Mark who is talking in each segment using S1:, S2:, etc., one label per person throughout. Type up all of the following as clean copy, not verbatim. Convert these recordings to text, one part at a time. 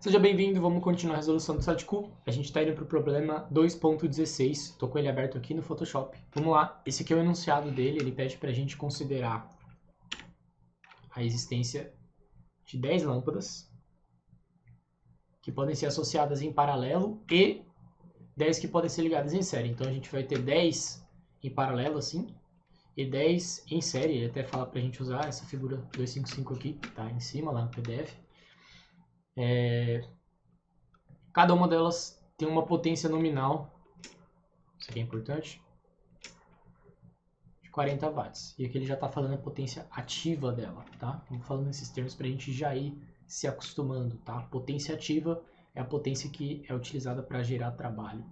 S1: Seja bem-vindo, vamos continuar a resolução do SATQ. A gente está indo para o problema 2.16, estou com ele aberto aqui no Photoshop. Vamos lá, esse aqui é o enunciado dele, ele pede para a gente considerar a existência de 10 lâmpadas que podem ser associadas em paralelo e 10 que podem ser ligadas em série. Então a gente vai ter 10 em paralelo assim e 10 em série. Ele até fala para a gente usar essa figura 255 aqui, que está em cima lá no PDF. Cada uma delas tem uma potência nominal, isso aqui é importante, de 40 watts. E aqui ele já está falando a potência ativa dela, tá? Vamos falando nesses termos para a gente já ir se acostumando, tá? Potência ativa é a potência que é utilizada para gerar trabalho.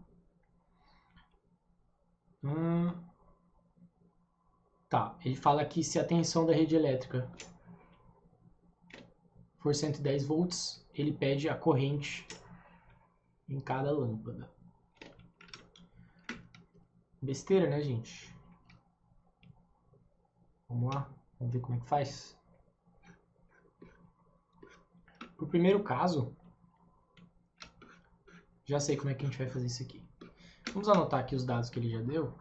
S1: Tá, ele fala aqui se a tensão da rede elétrica for 110 volts, ele pede a corrente em cada lâmpada. Besteira, né, gente? Vamos lá, vamos ver como é que faz. Pro primeiro caso, já sei como é que a gente vai fazer isso aqui. Vamos anotar aqui os dados que ele já deu.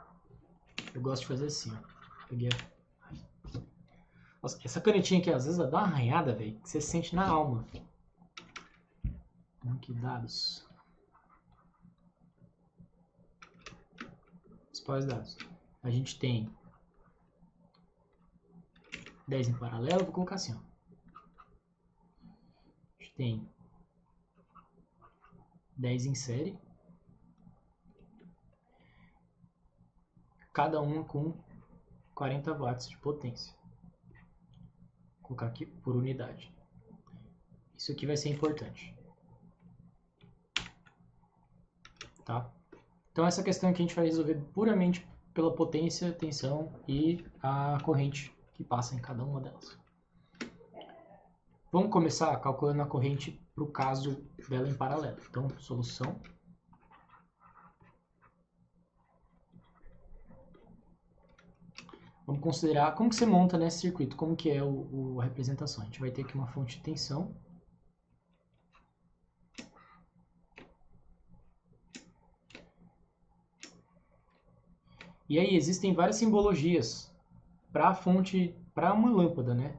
S1: Eu gosto de fazer assim, ó. Peguei a... Nossa, essa canetinha aqui, às vezes, ela dá uma arranhada, velho, que você sente na alma. Aqui, dados. Principais dados. A gente tem 10 em paralelo, vou colocar assim, ó. A gente tem 10 em série. Cada uma com 40 watts de potência. Vou colocar aqui por unidade. Isso aqui vai ser importante. Tá? Então essa questão aqui a gente vai resolver puramente pela potência, tensão e a corrente que passa em cada uma delas. Vamos começar calculando a corrente para o caso dela em paralelo. Então, solução. Vamos considerar como que você monta nesse circuito, como que é a representação. A gente vai ter aqui uma fonte de tensão. E aí existem várias simbologias para a fonte, para uma lâmpada, né?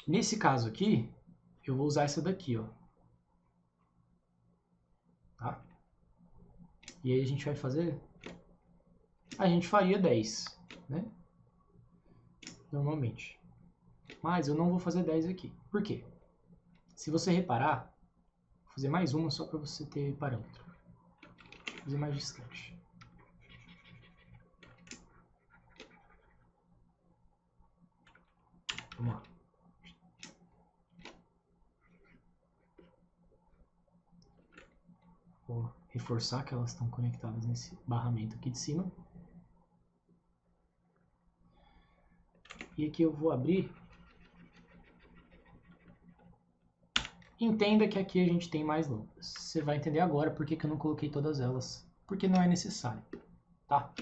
S1: Nesse caso aqui, eu vou usar essa daqui, ó. Tá? E aí a gente vai fazer... A gente faria 10, né? Normalmente. Mas eu não vou fazer 10 aqui. Por quê? Se você reparar, vou fazer mais uma só para você ter parâmetro. Vou fazer mais distante. Vamos lá. Vou reforçar que elas estão conectadas nesse barramento aqui de cima. E aqui eu vou abrir. Entenda que aqui a gente tem mais lâmpadas. Você vai entender agora por que eu não coloquei todas elas. Porque não é necessário, tá?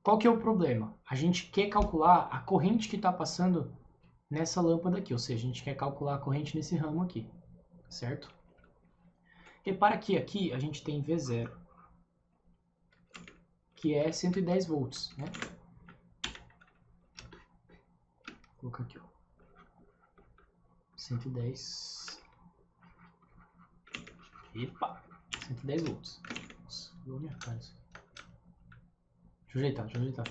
S1: Qual que é o problema? A gente quer calcular a corrente que está passando nessa lâmpada aqui. Ou seja, a gente quer calcular a corrente nesse ramo aqui, certo? Repara que aqui a gente tem V0, que é 110 volts, né? Vou colocar aqui, ó. 110. Epa! 110 volts. Nossa, deu minha cara isso. Deixa eu ajeitar.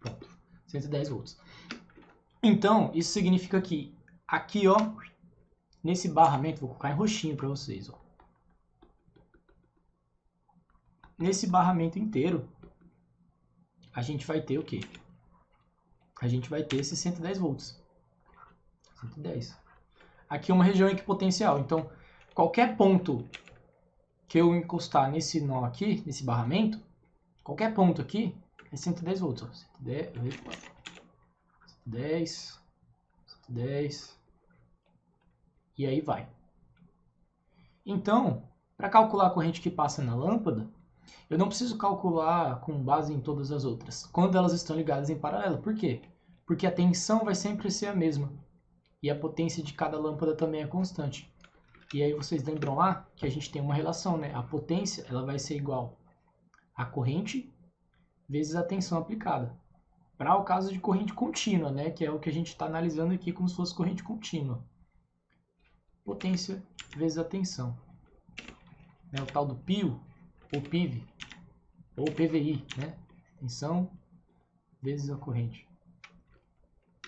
S1: Pronto. 110 volts. Então, isso significa que aqui, ó, nesse barramento, vou colocar em roxinho para vocês, ó. Nesse barramento inteiro, a gente vai ter o quê? A gente vai ter esses 110 volts. 110. Aqui é uma região equipotencial, então qualquer ponto que eu encostar nesse nó aqui, nesse barramento, qualquer ponto aqui é 110 volts. Ó. 110, e aí vai. Então, para calcular a corrente que passa na lâmpada, eu não preciso calcular com base em todas as outras, quando elas estão ligadas em paralelo. Por quê? Porque a tensão vai sempre ser a mesma. E a potência de cada lâmpada também é constante. E aí vocês lembram lá que a gente tem uma relação, né? A potência ela vai ser igual a corrente vezes a tensão aplicada. Para o caso de corrente contínua, né? Que é o que a gente está analisando aqui como se fosse corrente contínua. Potência vezes a tensão. É o tal do PIO, ou PIV, ou PVI, né? Tensão vezes a corrente.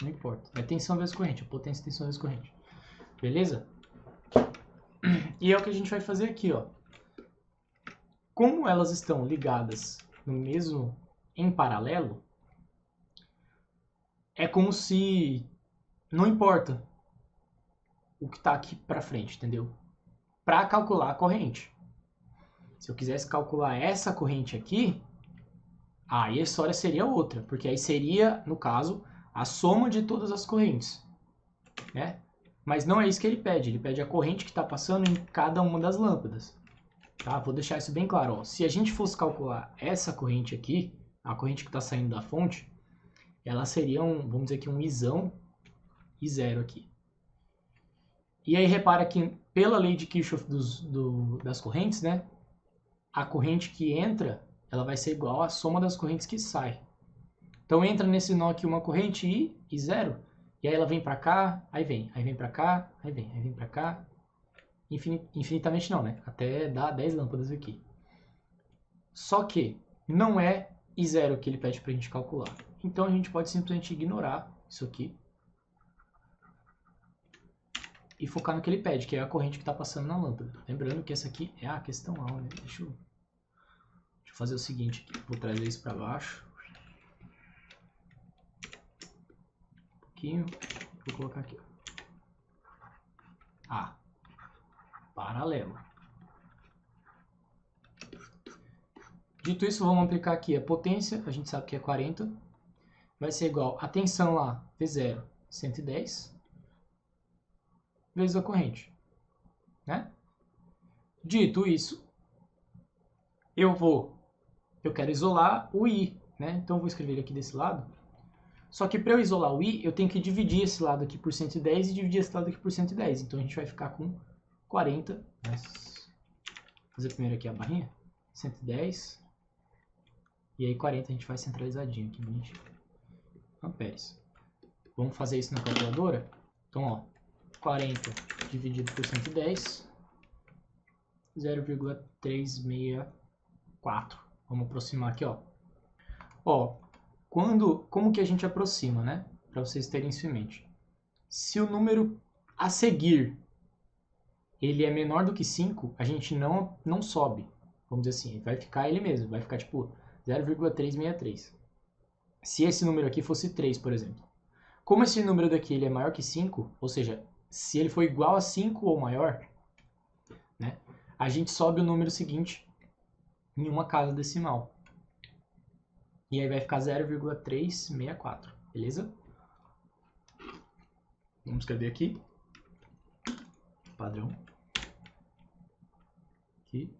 S1: Não importa. É tensão vezes corrente. A potência tensão vezes corrente. Beleza? E é o que a gente vai fazer aqui, ó. Como elas estão ligadas no mesmo em paralelo, é como se não importa o que está aqui para frente, entendeu? Para calcular a corrente. Se eu quisesse calcular essa corrente aqui, aí a história seria outra, porque aí seria, no caso, a soma de todas as correntes, né? Mas não é isso que ele pede a corrente que está passando em cada uma das lâmpadas. Tá? Vou deixar isso bem claro. Ó. Se a gente fosse calcular essa corrente aqui, a corrente que está saindo da fonte, ela seria vamos dizer que um Izão e zero aqui. E aí repara que pela lei de Kirchhoff das correntes, né, a corrente que entra, ela vai ser igual à soma das correntes que sai. Então entra nesse nó aqui uma corrente e zero, e aí ela vem para cá, aí vem para cá, aí vem para cá, infinitamente não, né? Até dar 10 lâmpadas aqui. Só que não é I0 que ele pede para a gente calcular. Então a gente pode simplesmente ignorar isso aqui e focar no que ele pede, que é a corrente que está passando na lâmpada. Lembrando que essa aqui é a questão A, né? Deixa eu fazer o seguinte aqui. Vou trazer isso para baixo. Um pouquinho. Vou colocar aqui. A. Paralelo. Dito isso, vamos aplicar aqui a potência. A gente sabe que é 40. Vai ser igual a tensão lá, V0, 110. Vezes a corrente, né? Dito isso, eu quero isolar o I, né? Então eu vou escrever ele aqui desse lado. Só que para eu isolar o I, eu tenho que dividir esse lado aqui por 110 e dividir esse lado aqui por 110. Então a gente vai ficar com 40. Vou fazer primeiro aqui a barrinha. 110. E aí 40 a gente vai centralizadinho aqui, bonitinho. Amperes. Vamos fazer isso na calculadora? Então, ó. 40 dividido por 110, 0,364. Vamos aproximar aqui, ó. Ó, como que a gente aproxima, né? Para vocês terem isso em mente. Se o número a seguir ele é menor do que 5, a gente não sobe. Vamos dizer assim, vai ficar ele mesmo, vai ficar tipo 0,363. Se esse número aqui fosse 3, por exemplo. Como esse número daqui ele é maior que 5, ou seja, se ele for igual a 5 ou maior, né, a gente sobe o número seguinte em uma casa decimal. E aí vai ficar 0,364, beleza? Vamos escrever aqui. Padrão. Aqui.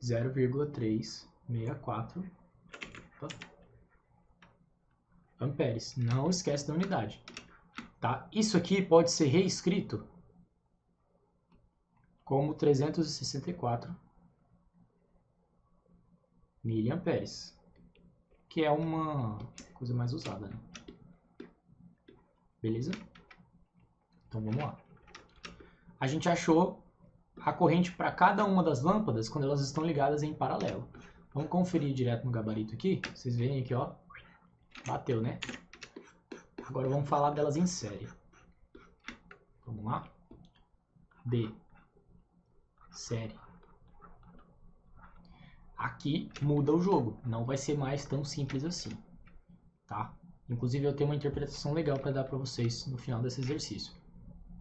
S1: 0,364 amperes. Não esquece da unidade. Tá? Isso aqui pode ser reescrito como 364 miliamperes, que é uma coisa mais usada, né? Beleza? Então vamos lá. A gente achou a corrente para cada uma das lâmpadas quando elas estão ligadas em paralelo. Vamos conferir direto no gabarito aqui. Vocês veem aqui, ó. Bateu, né? Agora vamos falar delas em série. Vamos lá. D. Série. Aqui muda o jogo. Não vai ser mais tão simples assim. Tá? Inclusive eu tenho uma interpretação legal para dar para vocês no final desse exercício.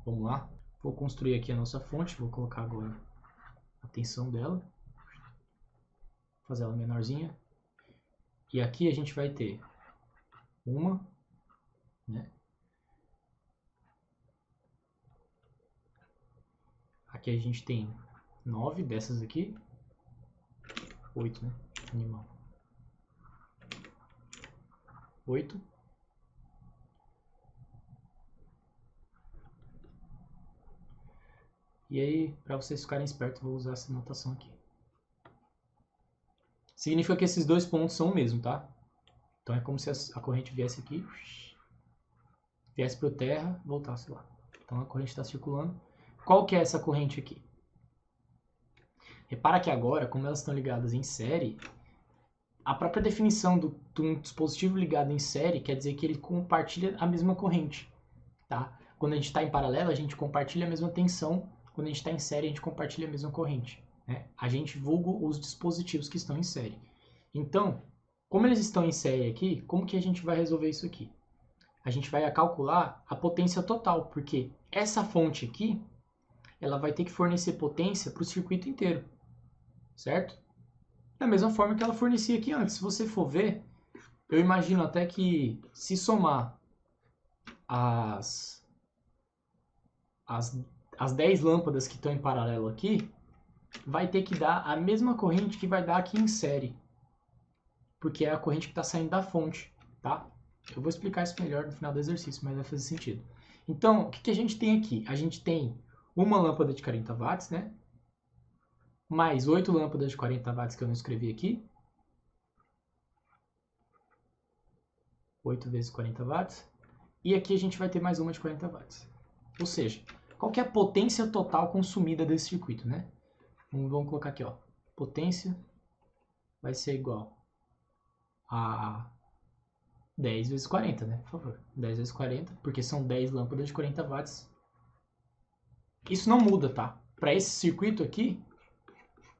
S1: Vamos lá. Vou construir aqui a nossa fonte. Vou colocar agora a tensão dela. Fazer ela menorzinha. E aqui a gente vai ter uma, né? Aqui a gente tem 9 dessas aqui. 8, né? Animal. 8. E aí, para vocês ficarem espertos, eu vou usar essa notação aqui. Significa que esses dois pontos são o mesmo, tá? Então é como se a corrente viesse aqui, viesse para o terra, voltasse lá. Então a corrente está circulando. Qual que é essa corrente aqui? Repara que agora, como elas estão ligadas em série, a própria definição de um dispositivo ligado em série quer dizer que ele compartilha a mesma corrente, tá? Quando a gente está em paralelo, a gente compartilha a mesma tensão. Quando a gente está em série, a gente compartilha a mesma corrente, né? A gente vulga os dispositivos que estão em série. Então, como eles estão em série aqui, como que a gente vai resolver isso aqui? A gente vai calcular a potência total, porque essa fonte aqui, ela vai ter que fornecer potência para o circuito inteiro, certo? Da mesma forma que ela fornecia aqui antes. Se você for ver, eu imagino até que se somar as 10 lâmpadas que estão em paralelo aqui, vai ter que dar a mesma corrente que vai dar aqui em série. Porque é a corrente que está saindo da fonte, tá? Eu vou explicar isso melhor no final do exercício, mas vai fazer sentido. Então, o que a gente tem aqui? A gente tem uma lâmpada de 40 watts, né? Mais 8 lâmpadas de 40 watts que eu não escrevi aqui. 8 vezes 40 watts. E aqui a gente vai ter mais uma de 40 watts. Ou seja, qual que é a potência total consumida desse circuito, né? Vamos colocar aqui, ó. Potência vai ser igual a 10 vezes 40, né? Por favor. 10 vezes 40, porque são 10 lâmpadas de 40 watts. Isso não muda, tá? Para esse circuito aqui,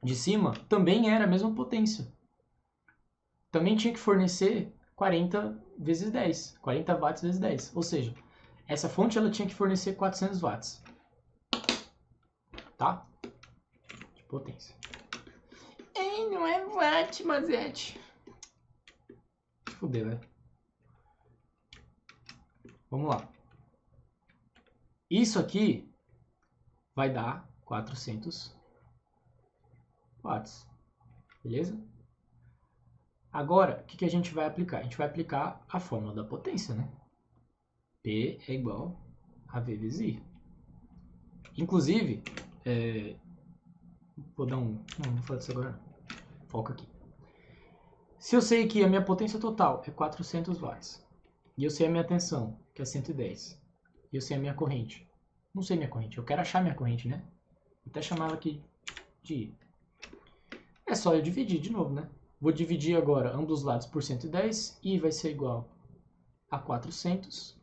S1: de cima, também era a mesma potência. Também tinha que fornecer 40 vezes 10. 40 watts vezes 10. Ou seja, essa fonte ela tinha que fornecer 400 watts. Tá? De potência. Ei, não é watt, Mazete. Fudeu, velho. Vamos lá. Isso aqui vai dar 400 watts. Beleza? Agora, o que a gente vai aplicar? A gente vai aplicar a fórmula da potência, né? P é igual a V vezes I. Inclusive, vou dar um... Não vou falar disso agora. Foca aqui. Se eu sei que a minha potência total é 400 watts, e eu sei a minha tensão, que é 110, e eu sei a minha corrente. Não sei minha corrente, eu quero achar minha corrente, né? Vou até chamar ela aqui de I. É só eu dividir de novo, né? Vou dividir agora ambos os lados por 110, I vai ser igual a 400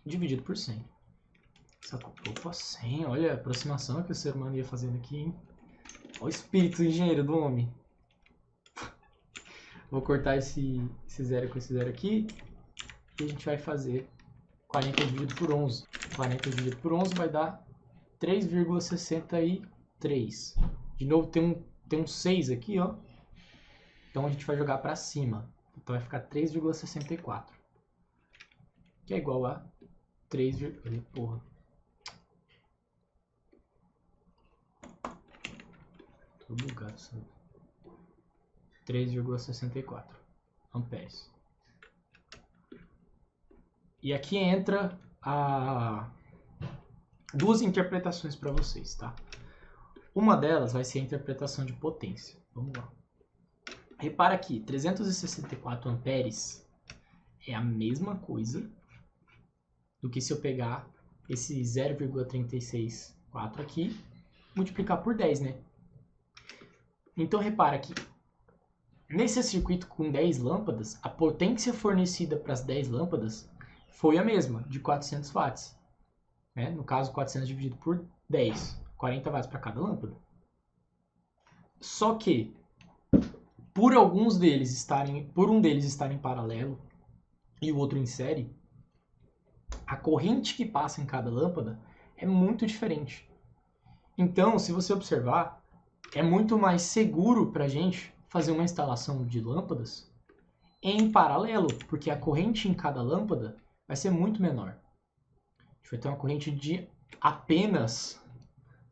S1: dividido por 100. Opa, 100, olha a aproximação que o ser humano ia fazendo aqui, hein? Olha o espírito engenheiro do homem. Vou cortar esse zero com esse zero aqui. E a gente vai fazer 40 dividido por 11. 40 dividido por 11 vai dar 3,63. De novo tem um 6 aqui, ó. Então a gente vai jogar para cima. Então vai ficar 3,64. Que é igual a 3, porra. Tô bugado, sabe? 3,64 amperes. E aqui entra duas interpretações para vocês, tá? Uma delas vai ser a interpretação de potência. Vamos lá. Repara aqui, 364 amperes é a mesma coisa do que se eu pegar esse 0,364 aqui, multiplicar por 10, né? Então repara aqui, nesse circuito com 10 lâmpadas, a potência fornecida para as 10 lâmpadas foi a mesma, de 400 watts. Né? No caso, 400 dividido por 10, 40 watts para cada lâmpada. Só que, por um deles estar em paralelo e o outro em série, a corrente que passa em cada lâmpada é muito diferente. Então, se você observar, é muito mais seguro para a gente fazer uma instalação de lâmpadas em paralelo, porque a corrente em cada lâmpada vai ser muito menor. A gente vai ter uma corrente de apenas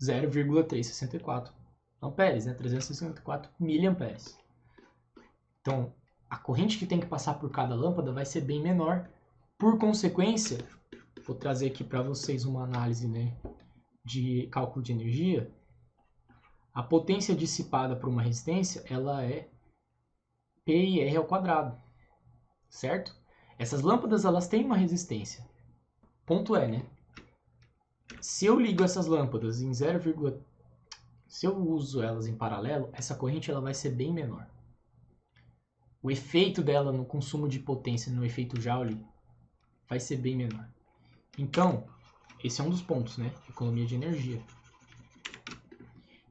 S1: 0,364 amperes, né? 364 miliamperes. Então, a corrente que tem que passar por cada lâmpada vai ser bem menor. Por consequência, vou trazer aqui para vocês uma análise, né, de cálculo de energia, a potência dissipada por uma resistência, ela é PIR ao quadrado, certo? Essas lâmpadas, elas têm uma resistência. Ponto é, né? Se eu ligo essas lâmpadas em 0, se eu uso elas em paralelo, essa corrente ela vai ser bem menor. O efeito dela no consumo de potência, no efeito Joule, vai ser bem menor. Então, esse é um dos pontos, né? Economia de energia.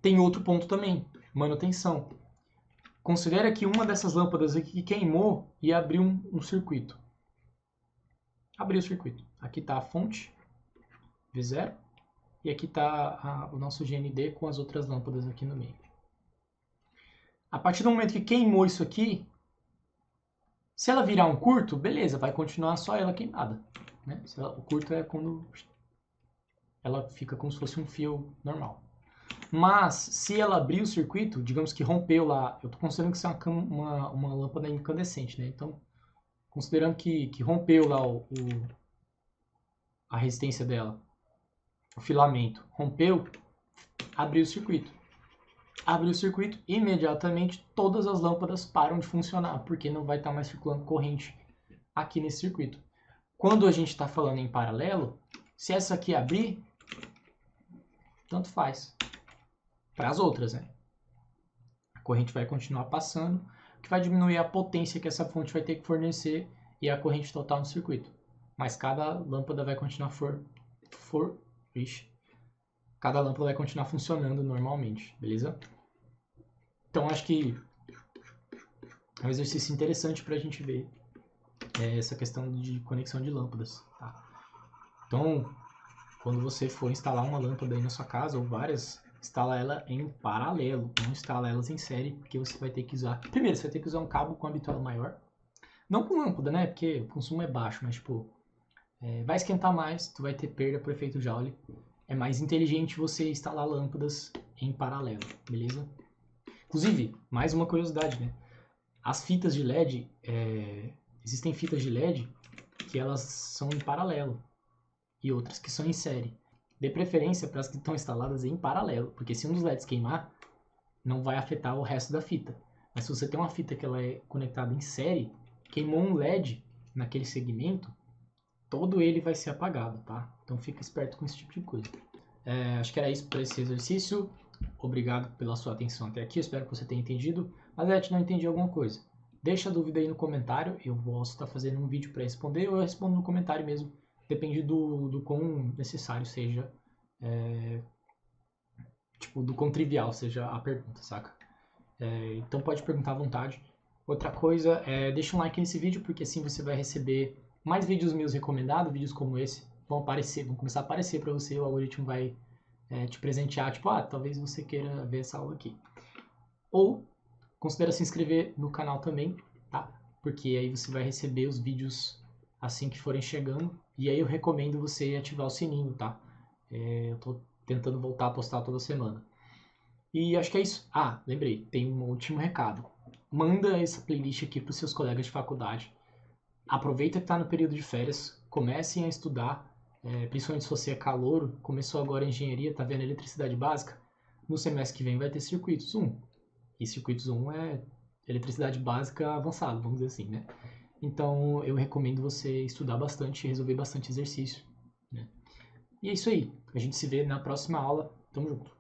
S1: Tem outro ponto também, manutenção. Considera que uma dessas lâmpadas aqui queimou e abriu um circuito. Abriu o circuito. Aqui está a fonte, V0, e aqui está o nosso GND com as outras lâmpadas aqui no meio. A partir do momento que queimou isso aqui, se ela virar um curto, beleza, vai continuar só ela queimada. Né? O curto é quando ela fica como se fosse um fio normal. Mas, se ela abrir o circuito, digamos que rompeu lá, eu estou considerando que isso é uma lâmpada incandescente, né? Então, considerando que rompeu lá a resistência dela, o filamento, rompeu, abriu o circuito. Abriu o circuito, imediatamente todas as lâmpadas param de funcionar, porque não vai estar mais circulando corrente aqui nesse circuito. Quando a gente está falando em paralelo, se essa aqui abrir, tanto faz. Para as outras, né? A corrente vai continuar passando, o que vai diminuir a potência que essa fonte vai ter que fornecer e a corrente total no circuito. Mas cada lâmpada vai continuar cada lâmpada vai continuar funcionando normalmente, beleza? Então acho que é um exercício interessante para a gente ver essa questão de conexão de lâmpadas. Tá? Então, quando você for instalar uma lâmpada aí na sua casa, ou várias, instala ela em paralelo, não instala elas em série, porque você vai ter que usar... Primeiro, você vai ter que usar um cabo com a bitola maior. Não com lâmpada, né? Porque o consumo é baixo, mas tipo... vai esquentar mais, tu vai ter perda por efeito Joule. É mais inteligente você instalar lâmpadas em paralelo, beleza? Inclusive, mais uma curiosidade, né? As fitas de LED, existem fitas de LED que elas são em paralelo e outras que são em série. Dê preferência para as que estão instaladas em paralelo, porque se um dos LEDs queimar, não vai afetar o resto da fita. Mas se você tem uma fita que ela é conectada em série, queimou um LED naquele segmento, todo ele vai ser apagado, tá? Então fica esperto com esse tipo de coisa. Acho que era isso para esse exercício. Obrigado pela sua atenção até aqui, espero que você tenha entendido. Mas não entendi alguma coisa, deixa a dúvida aí no comentário, eu posso estar fazendo um vídeo para responder ou eu respondo no comentário mesmo, depende do quão necessário seja, tipo, do quão trivial seja a pergunta, saca? Então pode perguntar à vontade. Outra coisa, deixa um like nesse vídeo, porque assim você vai receber mais vídeos meus recomendados, vídeos como esse vão começar a aparecer para você, o algoritmo vai te presentear, tipo, talvez você queira ver essa aula aqui. Ou considera se inscrever no canal também, tá? Porque aí você vai receber os vídeos assim que forem chegando. E aí eu recomendo você ativar o sininho, tá? Eu tô tentando voltar a postar toda semana. E acho que é isso. Lembrei, tem um último recado. Manda essa playlist aqui para os seus colegas de faculdade. Aproveita que está no período de férias, comecem a estudar, principalmente se você é calouro, começou agora a engenharia, tá vendo eletricidade básica? No semestre que vem vai ter circuitos 1. E circuitos 1 é eletricidade básica avançada, vamos dizer assim, né? Então eu recomendo você estudar bastante e resolver bastante exercício, né? E é isso aí. A gente se vê na próxima aula. Tamo junto.